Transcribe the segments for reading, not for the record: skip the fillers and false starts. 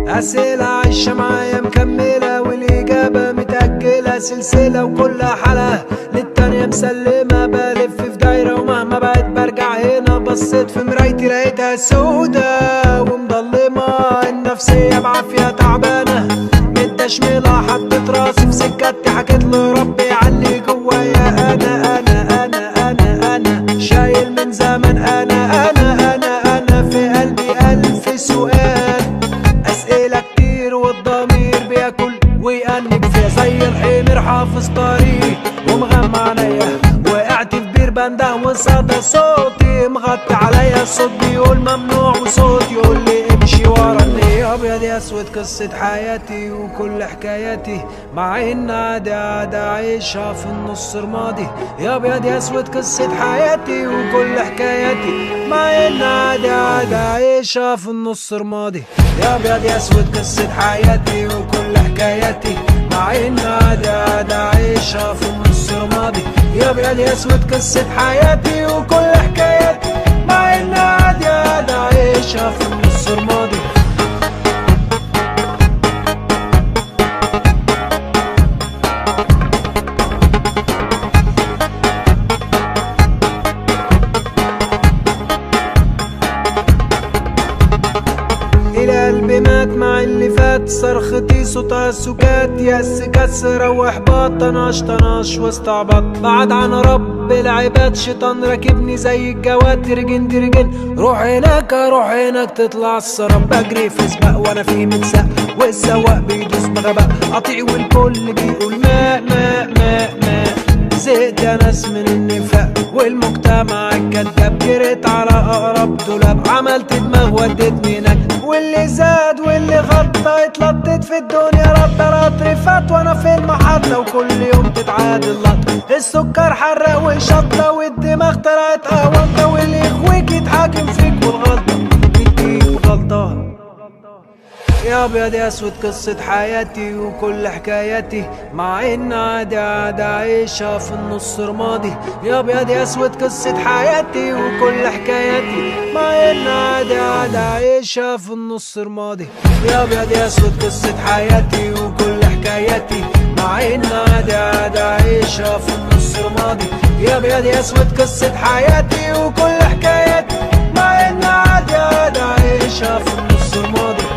أسئلة عايشة معايا مكملة والإجابة متأجلة سلسلة وكل حلقة للتانية مسلمة. بلف في دايرة ومهما بقيت برجع هنا بصيت في مرايتي لقيتها سودة ومضلمة. النفسية بعافية تعبانة متدشملة حطيت راسي في سكتي حكيت لربي علي جوايا. أنا شايل من زمن أنا في قلبي ألف سؤال. أسئلة كتير والضمير بياكل ويأنب فيها زي الحمير حافظ طريق ومغمى عينيا. وقعت في بير بنده وصدى صوتي مغطي عليا. الصوت بيقول ممنوع وصوت يقول لي امشي وراني. ابيض يا اسود قصة حياتي وكل حكاياتي مع ان عادي عايشها في النص رمادي. يا ابيض يا اسود قصة حياتي وكل حكاياتي مع ان عادي عايشها في النص رمادي. يا ابيض يا اسود قصة حياتي وكل حكاياتي مع ان عادي عايشها في النص رمادي. يا ابيض يا اسود قصة حياتي وكل حكاياتي مع ان عادي عايشها في النص رمادي. قلبي مات مع اللي فات صرختي صوتها سكات. يأس كسرة واحباط طناش واستعبط بعد عن رب العباد. شيطان راكبني زي الجواد ترجن روح هناك تطلع السراب. بجري في سباق وانا في متساق والسواق بيدوس بغباء قطيع والكل بيقول ماء. زهقت يا ناس من النفاق والمجتمع الكداب. جريت على اقرب دولاب عملت دماغ ودتني هناك. واللي زاد واللي غطى اتلطت في الدنيا. رد فات وانا في المحطة وكل يوم تتعادل لط. السكر حرق وشطة والدماغ طلعت قهوة. واللي يخويك يتحاكم فيك والغلطة بيديك غلطة. يا ابيض يا اسود قصة حياتي وكل حكاياتي مع ان عادي عايشها في النص رمادي. يا ابيض يا اسود قصة حياتي وكل حكاياتي مع ان عادي عايشها في النص رمادي. يا ابيض يا اسود قصة حياتي وكل حكاياتي مع ان عادي عايشها في النص رمادي. يا ابيض يا اسود قصة حياتي وكل حكاياتي مع ان عادي عايشها في النص رمادي.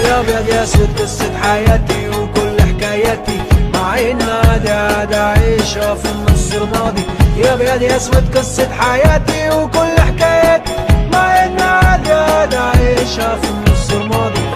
يا ابيض يا اسود قصة حياتي وكل حكاياتي مع ان عادي عايشها في النص رمادي. يا ابيض يا اسود قصة حياتي وكل حكاياتي مع ان عادي عايشها في النص رمادي.